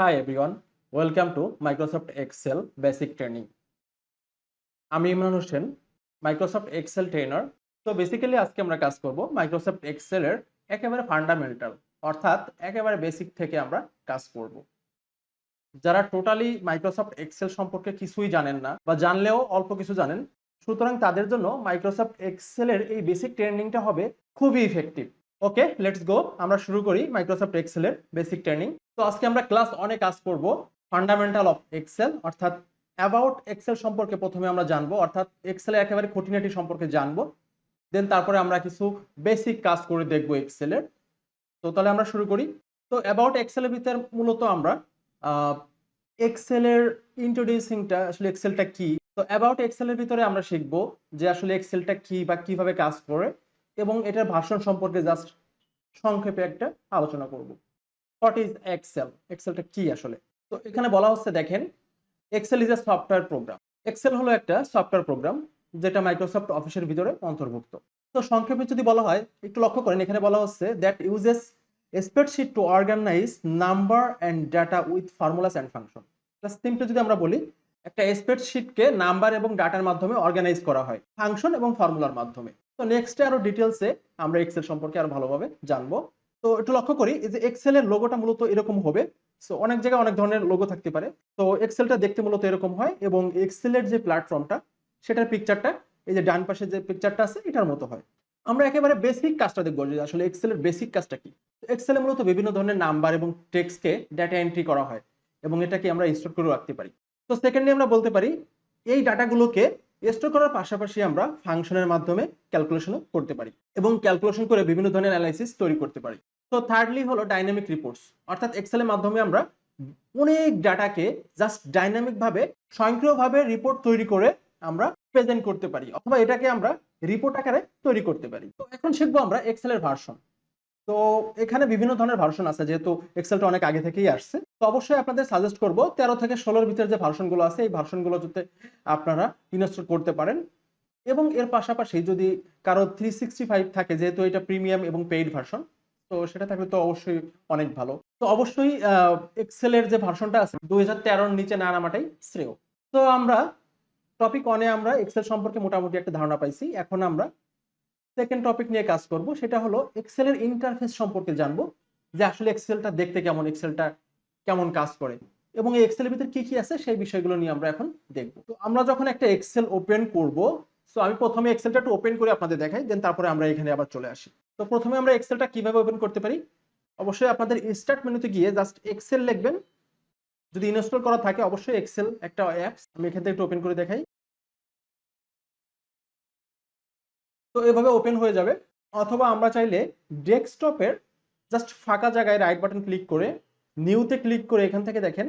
Hi everyone, welcome to Microsoft Excel Basic Training. আমি Imran Hossain, Microsoft Excel trainer. তো basically আজকে আমরা কাজ করব Microsoft Excel এর একেবারে ফান্ডামেন্টাল, অর্থাৎ একেবারে বেসিক থেকে আমরা কাজ করব। যারা টোটালি Microsoft Excel সম্পর্কে কিছুই জানেন না বা জানলেও অল্প কিছু জানেন, সুতরাং তাদের জন্য Microsoft Excel এর এই বেসিক ট্রেনিংটা হবে খুবই ইফেক্টিভ। ওকে, লেটস গো, আমরা শুরু করি Microsoft Excel এর বেসিক ট্রেনিং। তো আজকে আমরা ক্লাস 1 এ কাজ করব ফান্ডামেন্টাল অফ এক্সেল, অর্থাৎ অ্যাবাউট এক্সেল সম্পর্কে প্রথমে আমরা জানবো, অর্থাৎ এক্সেলের একেবারে খুঁটিনাটি সম্পর্কে জানবো। দেন তারপরে আমরা কিছু বেসিক কাজ করে দেখবো এক্সেলের। তো তাহলে আমরা শুরু করি। তো অ্যাবাউট এক্সেলের ভিতর মূলত আমরা এক্সেলের ইন্ট্রোডিউসিংটা, আসলে এক্সেলটা কি। তো অ্যাবাউট এক্সেলের ভিতরে আমরা শিখবো যে আসলে এক্সেলটা কি বা কিভাবে কাজ করে, এবং এটার ভার্সন সম্পর্কে জাস্ট সংক্ষেপে একটা আলোচনা করব। হোয়াট ইজ এক্সেল, এক্সেলটা কি আসলে। তো এখানে বলা হচ্ছে, দেখেন, excel is a software program. Excel হলো একটা সফটওয়্যার প্রোগ্রাম যেটা মাইক্রোসফট অফিসের ভিতরে অন্তর্ভুক্ত। তো সংক্ষেপে যদি বলা হয়, একটু লক্ষ্য করেন, এখানে বলা হচ্ছে that uses spreadsheet to organise number and data with formulas and function. Simply যদি আমরা বলি, একটা স্প্রেডশিটকে নাম্বার এবং ডাটার মাধ্যমে অর্গানাইজ করা হয় ফাংশন এবং ফর্মুলার মাধ্যমে। তো নেক্সটে আরো ডিটেলসে আমরা এক্সেল সম্পর্কে আরো ভালোভাবে জানবো। তো একটু লক্ষ্য করি, এই যে এক্সেল এর লোগোটা মূলত এরকম হবে। সো অনেক জায়গায় অনেক ধরনের লোগো থাকতে পারে। তো এক্সেলটা দেখতে মূলত এরকম হয়, এবং এক্সেলের যে প্ল্যাটফর্মটা, সেটার পিকচারটা এই যে ডান পাশে যে পিকচারটা আছে এটার মতো হয়। আমরা একেবারে বেসিক কাজটা দেখবো যে আসলে এক্সেলের বেসিক কাজটা কি। এক্সেলে মূলত বিভিন্ন ধরনের নাম্বার এবং টেক্সটকে ডেটা এন্ট্রি করা হয়, এবং এটাকে আমরা স্টোর করে রাখতে পারি। তো সেকেন্ডলি আমরা বলতে পারি এই ডাটাগুলোকে স্টোর করার পাশাপাশি আমরা ফাংশনের মাধ্যমে ক্যালকুলেশনও করতে পারি, এবং ক্যালকুলেশন করে বিভিন্ন ধরনের অ্যানালাইসিস তৈরি করতে পারি। তো থার্ডলি হলো ডাইনামিক রিপোর্টস, অর্থাৎ এক্সেলের মাধ্যমে আমরা অনেক ডাটাকে জাস্ট ডাইনামিক ভাবে, স্বয়ংক্রিয়ভাবে রিপোর্ট তৈরি করে আমরা প্রেজেন্ট করতে পারি, অথবা এটাকে আমরা রিপোর্ট আকারে তৈরি করতে পারি। তো এখন শিখবো আমরা এক্সেলের ভার্সন। তো এখানে বিভিন্ন ধরনের ভার্সন আছে, যেহেতু এক্সেলটা অনেক আগে থেকেই আসছে। তো অবশ্যই আপনাদের সাজেস্ট করব 13 থেকে 16 ভিতরে যে ভার্সনগুলো আছে, এই ভার্সনগুলো যাতে আপনারা ইনস্টল করতে পারেন। এবং এর পাশাপাশি যদি কারো 365 থাকে, যেহেতু এটা প্রিমিয়াম এবং পেইড ভার্সন, তো সেটা থাকলে তো অবশ্যই অনেক ভালো। তো অবশ্যই এক্সেলের যে ভার্সনটা আছে 2013 নিচে না নামাটাই শ্রেয়। তো আমরা টপিক 1 এ আমরা এক্সেল সম্পর্কে মোটামুটি একটা ধারণা পাইছি। এখন আমরা সেকেন্ড টপিক নিয়ে কাজ করব, সেটা হলো এক্সেলের ইন্টারফেস সম্পর্কে জানবো, যে আসলে এক্সেলটা দেখতে কেমন, এক্সেলটা কেমন কাজ করে, এবং এই এক্সেলের ভিতরে কি কি আছে সেই বিষয়গুলো নিয়ে আমরা এখন দেখব। তো আমরা যখন একটা এক্সেল ওপেন করব, সো আমি প্রথমে এক্সেলটা একটু ওপেন করে আপনাদের দেখাই, দেন তারপরে আমরা এখানে আবার চলে আসি। তো প্রথমে আমরা এক্সেলটা কিভাবে ওপেন করতে পারি, অবশ্যই আপনাদের স্টার্ট মেনুতে গিয়ে জাস্ট এক্সেল লিখবেন। যদি ইনস্টল করা থাকে, অবশ্যই এক্সেল একটা অ্যাপস, আমি এখান থেকে একটু ওপেন করে দেখাই। তো এভাবে ওপেন হয়ে যাবে। অথবা আমরা চাইলে ডেস্কটপের জাস্ট ফাঁকা জায়গায় রাইট বাটন ক্লিক করে নিউতে ক্লিক করে এখান থেকে দেখেন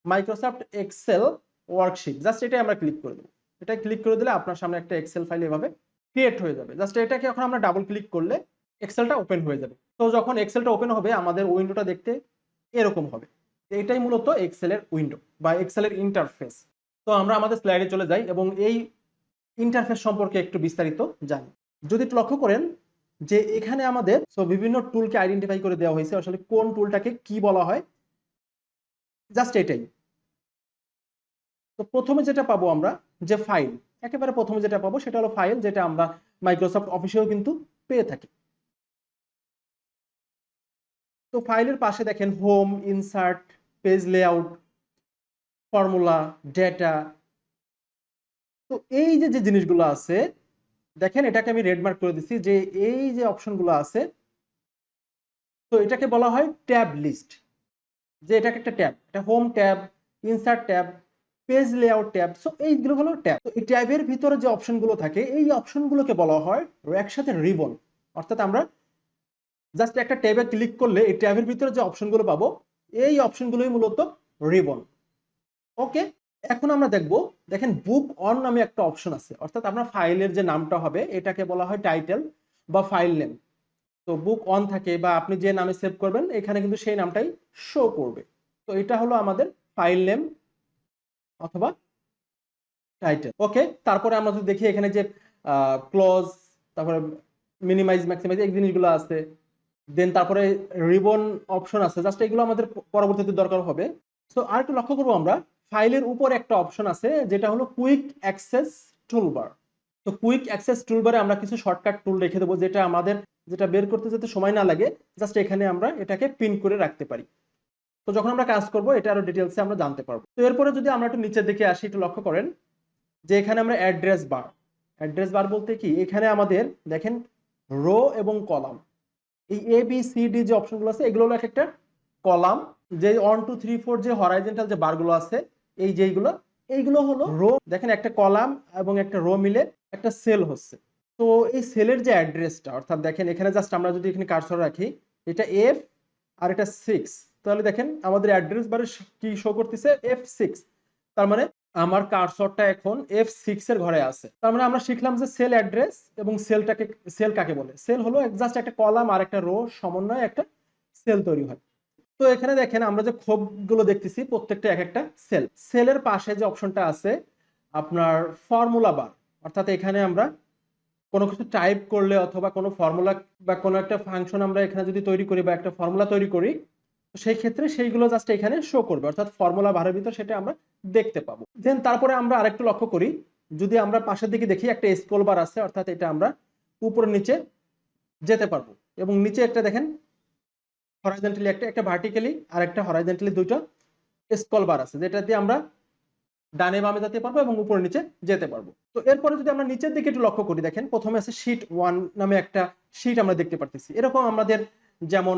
মাইক্রোসফট এক্সেল ওয়ার্কশিট, জাস্ট এটাই আমরা ক্লিক করে দেবো। এটা ক্লিক করে দিলে আপনার সামনে একটা এক্সেল ফাইল এভাবে ক্রিয়েট হয়ে যাবে। জাস্ট এটাকে এখন আমরা ডাবল ক্লিক করলে এক্সেলটা ওপেন হয়ে যাবে। তো যখন এক্সেলটা ওপেন হবে, আমাদের উইন্ডোটা দেখতে এরকম হবে। এটাই মূলত এক্সেলের উইন্ডো বা এক্সেলের ইন্টারফেস। তো আমরা আমাদের স্লাইডে চলে যাই এবং এই ইন্টারফেস সম্পর্কে একটু বিস্তারিত জানি। যদি একটু লক্ষ্য করেন যে এখানে আমাদের বিভিন্ন টুলকে আইডেন্টিফাই করে দেওয়া হয়েছে, আসলে কোন টুলটাকে কি বলা হয়, জাস্ট এটাই। তো প্রথমে যেটা পাবো আমরা, যে ফাইল, একেবারে প্রথমে যেটা পাবো সেটা হলো ফাইল, যেটা আমরা মাইক্রোসফট অফিসেও কিন্তু পেয়ে থাকি। তো ফাইলের পাশে দেখেন home, insert, page layout, formula, data. তো এই যে যে জিনিসগুলো আছে, দেখেন এটাকে আমি রেড মার্ক করে দিচ্ছি, যে এই যে অপশনগুলো আছে, তো এটাকে বলা হয় ট্যাব লিস্ট। যে এটাকে একটা ট্যাব, এটা home tab, insert tab, page layout tab. So এইগুলো হলো ট্যাব। তো এই ট্যাবের ভিতরে যে অপশনগুলো থাকে, এই অপশনগুলোকে বলা হয় একসাথে রিবন। অর্থাৎ আমরা জাস্ট একটা ট্যাবে ক্লিক করলে এই ট্যাবের ভিতরে যে অপশনগুলো পাবো, এই অপশনগুলোই মূলত রিবন। ওকে, এখন আমরা দেখব, দেখেন বুক অন নামে একটা অপশন আছে, অর্থাৎ আমরা ফাইলের যে নামটা হবে এটাকে বলা হয় টাইটেল বা ফাইল নেম। তো বুক অন থাকে, বা আপনি যে নামে সেভ করবেন এখানে কিন্তু সেই নামটাই শো করবে। তো এটা হলো আমাদের ফাইল নেম অথবা টাইটেল। ওকে, তারপরে আমরা যদি দেখি এখানে যে ক্লোজ, তারপরে মিনিমাইজ, ম্যাক্সিমাইজ, এই জিনিসগুলো আছে। দেন তারপরে রিবন অপশন আছে, জাস্ট এগুলো আমাদের পরবর্তীতে দরকার হবে। সো আর একটু লক্ষ্য করবো আমরা, ফাইলের উপর একটা অপশন আছে যেটা হলো কুইক অ্যাক্সেস টুলবার। তো কুইক অ্যাক্সেস টুলবারে আমরা কিছু শর্টকাট টুল রেখে দেবো, যেটা আমাদের যেটা বের করতে যেতে সময় না লাগে, জাস্ট এখানে আমরা এটাকে পিন করে রাখতে পারি। তো যখন আমরা কাজ করব এটা আরো ডিটেলসে আমরা জানতে পারবো। তো এরপরে যদি আমরা একটু নিচের দিকে আসি, একটু লক্ষ্য করেন যে এখানে আমরা অ্যাড্রেস বার, অ্যাড্রেস বার বলতে কি, এখানে আমাদের দেখেন রো এবং কলাম, এই এ বি সি ডি যে অপশনগুলো আছে এগুলো হলো এক একটা কলাম, যে 1 2 3 4 যে হরাইজন্টাল যে বারগুলো আছে, এই যেগুলো এইগুলো হলো রো। দেখেন একটা কলাম এবং একটা রো মিলে একটা সেল হচ্ছে। তো এই সেলের যে অ্যাড্রেসটা, অর্থাৎ দেখেন এখানে জাস্ট আমরা যদি এখানে কার্সর রাখি, এটা এফ আর এটা 6, তাহলে দেখেন আমাদের অ্যাড্রেস বারে কি শো করতেছে F6। তার মানে আমার কার্সরটা এখন F6 এর ঘরে আছে। তার মানে আমরা শিখলাম যে সেল অ্যাড্রেস এবং সেলটাকে, সেল কাকে বলে, সেল হলো জাস্ট একটা কলাম আর একটা রো সমন্বয়ে একটা সেল তৈরি হয়। তো এখানে দেখেন আমরা যে খোপগুলো দেখতেছি প্রত্যেকটা এক একটা সেল। সেলের পাশে যে অপশনটা আছে আপনার ফর্মুলা বার, অর্থাৎ এখানে আমরা কোনো কিছু টাইপ করলে অথবা কোনো ফর্মুলা বা কোনো একটা ফাংশন আমরা এখানে যদি তৈরি করি বা একটা ফর্মুলা তৈরি করি, সেই ক্ষেত্রে সেইগুলো জাস্ট এখানে শো করবে, অর্থাৎ ফর্মুলা বারের ভিতর সেটা আমরা দেখতে পাবো। দেন তারপরে আমরা আরেকটু লক্ষ্য করি, যদি আমরা পাশের দিকে দেখি একটা স্ক্রল বার আছে, অর্থাৎ এটা আমরা উপর নিচে যেতে পারবো। এবং নিচে একটা দেখেন হরাইজন্টালি একটা, একটা ভার্টিক্যালি আর একটা হরাইজন্টালি দুইটা স্ক্রল বার আছে, যেটা দিয়ে আমরা ডানে বামে যেতে পারবো এবং উপরে নিচে যেতে পারবো। তো এরপরে যদি আমরা নিচের দিকে একটু লক্ষ্য করি, দেখেন প্রথমে আছে শীট 1 নামে একটা শীট আমরা দেখতে পারতেছি। এরকম আমাদের যেমন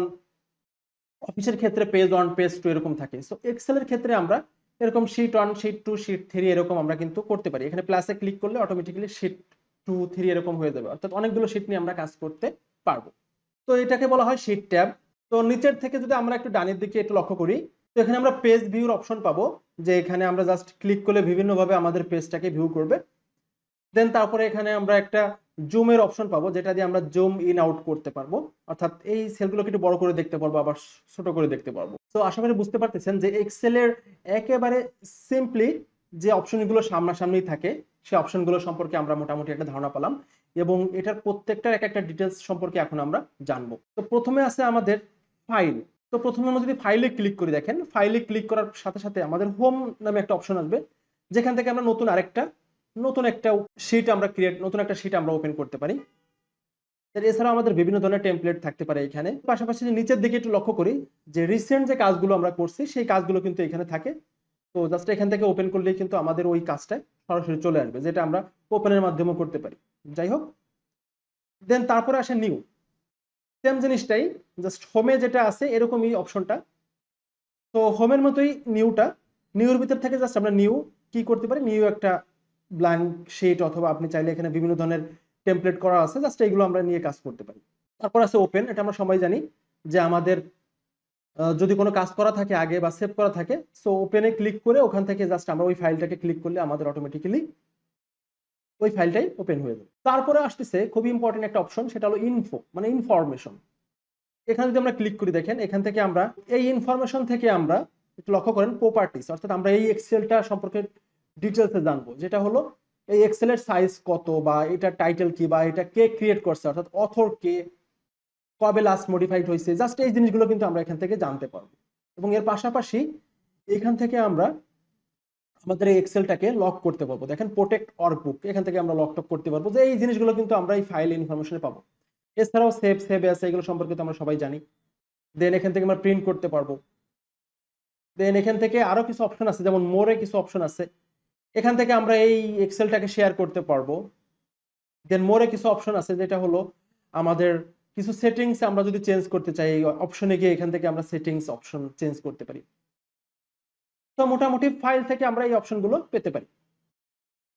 অফিসের ক্ষেত্রে পেজ 1 পেজ 2 এরকম থাকে, সো এক্সেলের ক্ষেত্রে আমরা এরকম শীট 1 শীট 2 শীট 3 এরকম আমরা কিন্তু করতে পারি। এখানে প্লাসে ক্লিক করলে অটোমেটিক্যালি শীট 2 3 এরকম হয়ে যাবে, অর্থাৎ অনেকগুলো শীট নিয়ে আমরা কাজ করতে পারবো। তো এটাকে বলা হয় শীট ট্যাব। তো নিচের থেকে যদি আমরা একটু ডানের দিকে একটু লক্ষ্য করি, তো এখানে আমরা পেজ ভিউর অপশন পাবো, যে এখানে আমরা জাস্ট ক্লিক করলে বিভিন্ন ভাবে আমাদের পেজটাকে ভিউ করবে। দেন তারপরে এখানে আমরা একটা জুমের অপশন পাবো, যেটা দিয়ে আমরা জুম ইন আউট করতে পারবো, অর্থাৎ এই সেলগুলোকে একটু বড় করে দেখতে পারবো আবার ছোট করে দেখতে পারবো। তো আশা করি বুঝতে পারতেছেন যে এক্সেলের একেবারে সিম্পলি যে অপশনগুলো সামনাসামনি থাকে সেই অপশনগুলো সম্পর্কে আমরা মোটামুটি একটা ধারণা পেলাম, এবং এটার প্রত্যেকটার এক একটা ডিটেলস সম্পর্কে এখন আমরা জানবো। তো প্রথমে আছে আমাদের ফাইল। তো প্রথমে আমরা যদি ফাইলে ক্লিক করি, দেখেন ফাইলে ক্লিক করার সাথে সাথে আমাদের হোম নামে একটা অপশন আসবে, যেখান থেকে আমরা নতুন একটা শীট আমরা নতুন একটা শীট আমরা ওপেন করতে পারি। এছাড়াও আমাদের বিভিন্ন ধরনের টেমপ্লেট থাকতে পারে এখানে। পাশাপাশি নিচের দিকে একটু লক্ষ্য করি যে রিসেন্ট যে কাজগুলো আমরা করছি সেই কাজগুলো কিন্তু এখানে থাকে। তো জাস্ট এখান থেকে ওপেন করলেই কিন্তু আমাদের ওই কাজটা সরাসরি চলে আসবে, যেটা আমরা ওপেনের মাধ্যমেও করতে পারি। যাই হোক, দেন তারপরে আসে নিউ। সেম জিনিসটাই, জাস্ট হোমে যেটা আছে এরকমই অপশনটা। তো হোমের মতোই নিউর ভিতর থেকে জাস্ট আমরা নিউ কি করতে পারি, নিউ একটা ব্ল্যাঙ্ক শিট, অথবা আপনি চাইলে এখানে বিভিন্ন ধরনের টেমপ্লেট করা আছে, জাস্ট এইগুলো আমরা নিয়ে কাজ করতে পারি। তারপর আছে ওপেন। এটা আমরা সবাই জানি যে আমাদের যদি কোনো কাজ করা থাকে আগে বা সেভ করা থাকে, সো ওপেনে ক্লিক করে ওখান থেকে জাস্ট আমরা ওই ফাইলটাকে ক্লিক করলে আমাদের অটোমেটিক্যালি ওই ফাইলটাই ওপেন হয়ে যাবে। তারপরে আসতেছে খুবই ইম্পর্টেন্ট একটা অপশন, সেটা হলো ইনফো, মানে ইনফরমেশন। এখানে যদি আমরা ক্লিক করি, দেখেন এখান থেকে আমরা এই ইনফরমেশন থেকে আমরা একটু লক্ষ্য করেন প্রপার্টিস, অর্থাৎ আমরা এই এক্সেলটা সম্পর্কে ডিটেলসে জানবো, যেটা হলো এই এক্সেলের সাইজ কত, বা এটা টাইটেল কি, বা এটা কে ক্রিয়েট করছে, অর্থাৎ অথর কে, কবে লাস্ট মডিফাইড হয়েছে, জাস্ট এই জিনিসগুলো কিন্তু আমরা এখান থেকে জানতে পারবো। এবং এর পাশাপাশি এখান থেকে আমরা আমাদের এই এক্সেলটাকে লক করতে পারবো। দেখেন প্রোটেক্ট ওয়ার্কবুক, এখান থেকে আমরা লক টক করতে পারবো, যে এই জিনিসগুলো কিন্তু আমরা এই ফাইল ইনফরমেশনে পাবো। এছাড়াও সেভ আছে, এগুলো সম্পর্কে তো আমরা সবাই জানি। দেন এখান থেকে আমরা প্রিন্ট করতে পারবো। দেন এখান থেকে আরো কিছু অপশন আছে, যেমন মোরে কিছু অপশন আছে, এখান থেকে আমরা এই এক্সেলটাকে শেয়ার করতে পারবো। দেন মোরে কিছু অপশন আছে, যেটা হলো আমাদের কিছু সেটিংস আমরা যদি চেঞ্জ করতে চাই, এই অপশনে গিয়ে এখান থেকে আমরা সেটিংস অপশন চেঞ্জ করতে পারি। তো মোটামুটি ফাইল থেকে আমরা এই অপশনগুলো পেতে পারি।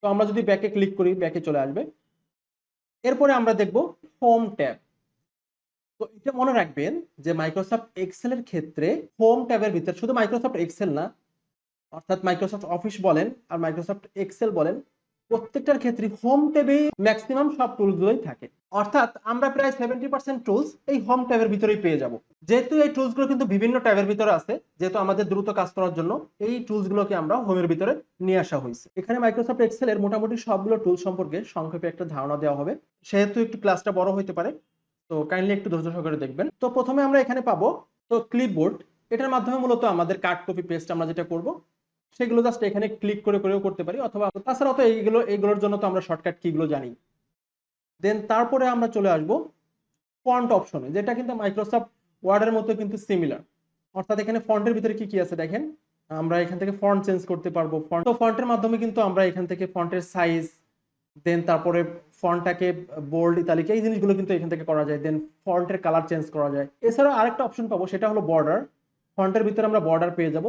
তো আমরা যদি ব্যাকে ক্লিক করি, ব্যাকে চলে আসবে। এরপরে আমরা দেখব হোম ট্যাব। তো এটা মনে রাখবেন যে মাইক্রোসফট এক্সেলের ক্ষেত্রে হোম ট্যাবের ভিতরে শুধু মাইক্রোসফট এক্সেল না, অর্থাৎ মাইক্রোসফট অফিস বলেন আর মাইক্রোসফট এক্সেল বলেন, প্রত্যেকটার ক্ষেত্রে হোম ট্যাবে ম্যাক্সিমাম সব টুলসগুলোই থাকে। অর্থাৎ আমরা প্রায় 70% টুলস এই হোম ট্যাবের ভিতরেই পেয়ে যাব। যেহেতু এই টুলসগুলো কিন্তু বিভিন্ন ট্যাবের ভিতরে আছে, যেহেতু আমাদের দ্রুত কাজ করার জন্য এই টুলসগুলোকে আমরা হোমের ভিতরে নিয়ে আসা হয়েছে। এখানে মাইক্রোসফট এক্সেলের মোটামুটি সবগুলো টুল সম্পর্কে সংক্ষেপে একটা ধারণা দেওয়া হবে, সেহেতু একটু ক্লাসটা বড় হতে পারে। তো কাইন্ডলি একটু ধৈর্য সহকারে দেখবেন। তো প্রথমে আমরা এখানে পাবো তো ক্লিপবোর্ড। এটার মাধ্যমে মূলত আমাদের কাট কপি পেস্ট আমরা যেটা করব সেগুলো জাস্ট এখানে ক্লিক করে করেও করতে পারি, অথবা তাছাড়াও তো এইগুলোর জন্য তো আমরা শর্টকাট কিগুলো জানি। দেন তারপরে আমরা চলে আসব ফন্ট অপশনে, যেটা কিন্তু মাইক্রোসফট ওয়ার্ডের মতো কিন্তু সিমিলার। অর্থাৎ এখানে ফন্টের ভিতরে কি কি আছে দেখেন, আমরা এখান থেকে ফন্ট চেঞ্জ করতে পারবো। ফন্টের মাধ্যমে কিন্তু আমরা এখান থেকে ফন্টের সাইজ, দেন তারপরে ফন্টটাকে বোল্ড ইতালিক এই জিনিসগুলো কিন্তু এখান থেকে করা যায়। দেন ফন্টের কালার চেঞ্জ করা যায়। এছাড়াও আরেকটা অপশন পাবো, সেটা হলো বর্ডার। ফন্টের ভিতরে আমরা বর্ডার পেয়ে যাব,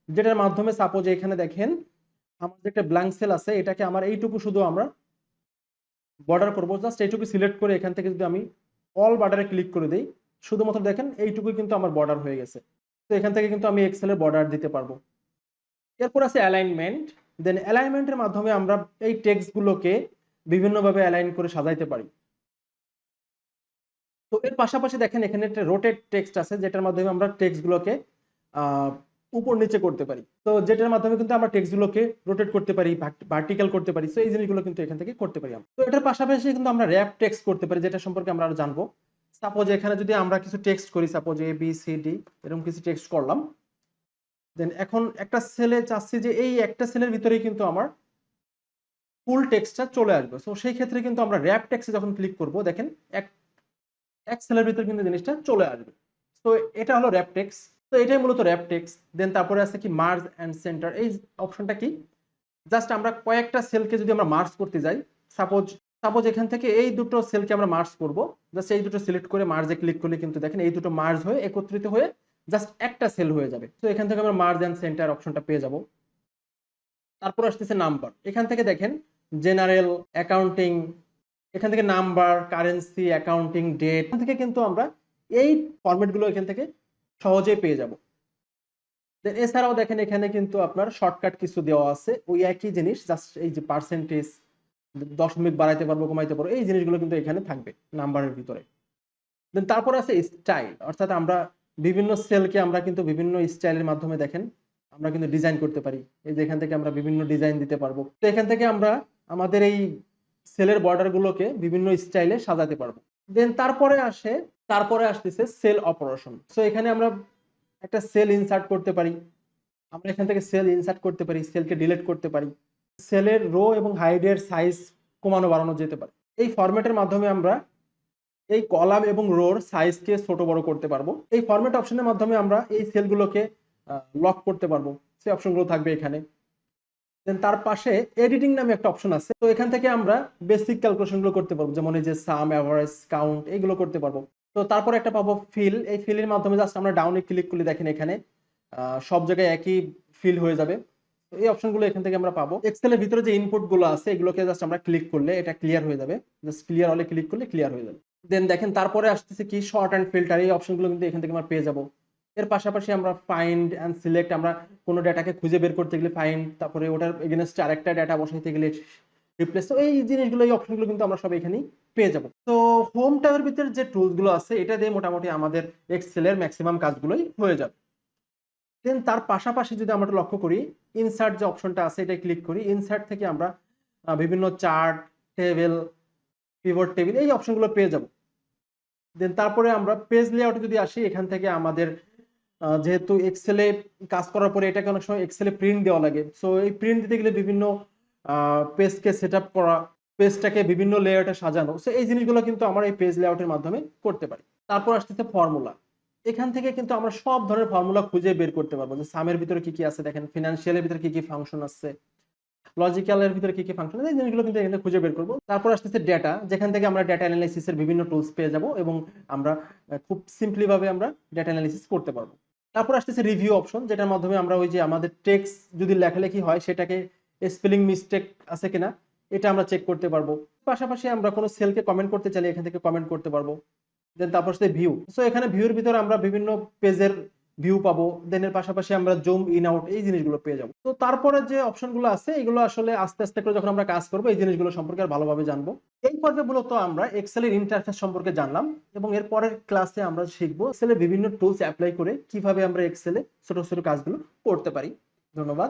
যেটার মাধ্যমে সাপোজ এখানে দেখেন আমার যে একটা ব্ল্যাঙ্ক সেল আছে, এটাকে আমার এইটুকু শুধু আমরা বর্ডার করবো। জাস্ট এইটুকু সিলেক্ট করে এখান থেকে যদি আমি অল বর্ডারে ক্লিক করে দিই, শুধুমাত্র দেখেন এইটুকুই কিন্তু আমার বর্ডার হয়ে গেছে। তো এখান থেকে কিন্তু আমি এক্সেলের বর্ডার দিতে পারবো। এরপর আছে অ্যালাইনমেন্ট। দেন অ্যালাইনমেন্টের মাধ্যমে আমরা এই টেক্সট গুলোকে বিভিন্নভাবে অ্যালাইন করে সাজাইতে পারি। তো এর পাশাপাশি দেখেন এখানে একটা রোটেট টেক্সট আছে, যেটার মাধ্যমে আমরা টেক্সট গুলোকে উপর নিচে করতে পারি। তো যেটার মাধ্যমে কিন্তু আমরা টেক্সট গুলোকে রোটেট করতে পারি, ভার্টিক্যাল করতে পারি। তো এই জিনিসগুলো কিন্তু এখান থেকে করতে পারি আমরা। তো এটার পাশাপাশি কিন্তু আমরা র‍্যাপ টেক্সট করতে পারি, যেটা সম্পর্কে আমরা আরো জানবো। সাপোজ এখানে যদি আমরা কিছু টেক্সট করি, suppose A B C D এরকম কিছু টেক্সট করলাম, দেন এখন একটা সেলে চাচ্ছি যে এই একটা সেলের ভিতরেই কিন্তু আমার ফুল টেক্সটটা চলে আসবে। সো সেই ক্ষেত্রে কিন্তু আমরা র‍্যাপ টেক্সটে যখন ক্লিক করব, দেখেন এক সেলের ভিতরে কিন্তু জিনিসটা চলে আসবে। তো এটা হলো র‍্যাপ টেক্সট। তো এটাই মূলত র‍্যাপ টেক্সট। দেন তারপরে আছে কি মার্জ এন্ড সেন্টার। এই অপশনটা কি, জাস্ট আমরা কয়েকটা সেলকে যদি আমরা মার্জ করতে যাই, সাপোজ সাপোজ এখান থেকে এই দুটো সেলকে আমরা মার্জ করব, জাস্ট এই দুটো সিলেক্ট করে মার্জে ক্লিক করলে কিন্তু দেখেন এই দুটো মার্জ হয়ে একত্রিত হয়ে জাস্ট একটা সেল হয়ে যাবে। তো এখান থেকে আমরা মার্জ এন্ড সেন্টার অপশনটা পেয়ে যাব। তারপর আসতেছে নাম্বার। এখান থেকে দেখেন জেনারেল, অ্যাকাউন্টিং, এখান থেকে নাম্বার, কারেন্সি, অ্যাকাউন্টিং, ডেট, এখান থেকে কিন্তু আমরা এই ফরম্যাটগুলো এখান থেকে সহজেই পেয়ে যাব। দেন এছাড়াও দেখেন এখানে কিন্তু আপনার শর্টকাট কিছু দেওয়া আছে, ওই একই জিনিস, জাস্ট এই যে পার্সেন্টেজ, দশমিক বাড়াইতে পারবো কমাইতে পারবো, এই জিনিসগুলো কিন্তু এখানে থাকবে নাম্বারের ভিতরে। দেন তারপর আছে স্টাইল, অর্থাৎ আমরা বিভিন্ন সেলকে আমরা কিন্তু বিভিন্ন স্টাইলের মাধ্যমে দেখেন আমরা কিন্তু ডিজাইন করতে পারি। এই যে এখান থেকে আমরা বিভিন্ন ডিজাইন দিতে পারবো। তো এখান থেকে আমরা আমাদের এই সেলের বর্ডার গুলোকে বিভিন্ন স্টাইলে সাজাতে পারবো। দেন তারপরে আসতেছে সেল অপারেশন। সো এখানে আমরা একটা সেল ইনসার্ট করতে পারি, আমরা এখান থেকে সেল ইনসার্ট করতে পারি, সেলকে ডিলিট করতে পারি, সেলের রো এবং হাইডের সাইজ কমানো বাড়ানো যেতে পারে। এই ফরম্যাটের মাধ্যমে আমরা এই কলাম এবং রোর সাইজকে ছোট বড় করতে পারবো। এই ফরম্যাট অপশনের মাধ্যমে আমরা এই সেলগুলোকে লক করতে পারবো, সেই অপশনগুলো থাকবে এখানে। দেন তার পাশে এডিটিং নামে একটা অপশন আছে। তো এখান থেকে আমরা বেসিক ক্যালকুলেশনগুলো করতে পারবো, যেমন এই যে সাম, এভারেজ, কাউন্ট, এগুলো করতে পারবো। তো তারপরে একটা পাবো ফিল। এই ফিলের মাধ্যমে জাস্ট আমরা ডাউনে ক্লিক করলে দেখেন এখানে সব জায়গায় একই ফিল হয়ে যাবে। তো এই অপশনগুলো এখান থেকে আমরা পাবো। এক্সেলের ভিতরে যে ইনপুট গুলো আছে এগুলোকে জাস্ট আমরা ক্লিক করলে এটা ক্লিয়ার হয়ে যাবে, জাস্ট ক্লিয়ার হলে ক্লিক করলে ক্লিয়ার হয়ে যাবে। দেন দেখেন তারপরে আসতেছে কি শর্ট এন্ড ফিল্টার। এই অপশনগুলো কিন্তু এখান থেকে আমরা পেয়ে যাব। এর পাশাপাশি আমরা ফাইন্ড এন্ড সিলেক্ট, আমরা কোনো ডেটাকে খুঁজে বের করতে গেলে ফাইন্ড, তারপরে ওটার এগেইনস্ট আরেকটা ডেটা বসাইতে গেলে রিপ্লেস, তো এই জিনিসগুলো এই অপশনগুলো কিন্তু আমরা সব এখানেই পেয়ে যাব। তো হোম ট্যাবের ভিতরে যে টুলস গুলো আছে এটা দিয়ে মোটামুটি আমাদের এক্সেলের ম্যাক্সিমাম কাজগুলোই হয়ে যাবে। দেন তার পাশাপাশি যদি আমরা লক্ষ্য করি, ইনসার্ট যে অপশনটা আছে এটা ক্লিক করি। ইনসার্ট থেকে আমরা বিভিন্ন চার্ট, টেবিল, পিভট টেবিল এই অপশনগুলো পেয়ে যাব। দেন তারপরে আমরা পেজ লেআউটে যদি আসি, এখান থেকে আমাদের যেহেতু এক্সেলে কাজ করার পরে এটাকে অনেক সময় এক্সেলে প্রিন্ট দেওয়া লাগে। সো এই প্রিন্ট দিতে গেলে বিভিন্ন পেজকে সেট আপ করা, পেজটাকে বিভিন্ন লেআউটে সাজানো, সো এই জিনিসগুলো কিন্তু আমরা এই পেজ লেআউটের মাধ্যমে করতে পারি। তারপর আসতেছে ফর্মুলা। এখান থেকে কিন্তু আমরা সব ধরনের ফর্মুলা খুঁজে বের করতে পারবো, যে সামের ভিতরে কি কি আছে, দেখেন ফিনান্সিয়ালের ভিতরে কি কি ফাংশন আছে, লজিক্যালের ভিতরে কি কি ফাংশন আছে, এই জিনিসগুলো কিন্তু এখানে খুঁজে বের করবো। তারপর আসতেছে ডেটা, যেখান থেকে আমরা ডেটা অ্যানালাইসিসের বিভিন্ন টুলস পেয়ে যাব এবং আমরা খুব সিম্পলি ভাবে আমরা ডেটা অ্যানালাইসিস করতে পারবো। তারপর আসতেছে রিভিউ অপশন, যেটার মাধ্যমে আমরা ওই যে আমাদের টেক্সট যদি লেখালেখি হয় সেটাকে স্পেলিং মিস্টেক আছে কিনা এটা আমরা চেক করতে পারবো। পাশাপাশি আমরা কোনো সেলকে কমেন্ট করতে চাইলে এখান থেকে কমেন্ট করতে পারবো। দেন তারপর সাথে ভিউ। সো এখানে ভিউর ভিতরে আমরা বিভিন্ন পেজের ভিউ পাবো। দেন এর পাশাপাশি আমরা জুম ইন আউট এই জিনিসগুলো পেয়ে যাবো। তো তারপরে যে অপশনগুলো আছে এগুলো আসলে আস্তে আস্তে করে যখন আমরা কাজ করবো এই জিনিসগুলো সম্পর্কে আর ভালোভাবে জানবো। এই পর্বে মূলত আমরা এক্সেলের ইন্টারফেস সম্পর্কে জানলাম এবং এর পরের ক্লাসে আমরা শিখবো এক্সেলের বিভিন্ন টুলস অ্যাপ্লাই করে কিভাবে আমরা এক্সেলে ছোট ছোট কাজগুলো করতে পারি। ধন্যবাদ।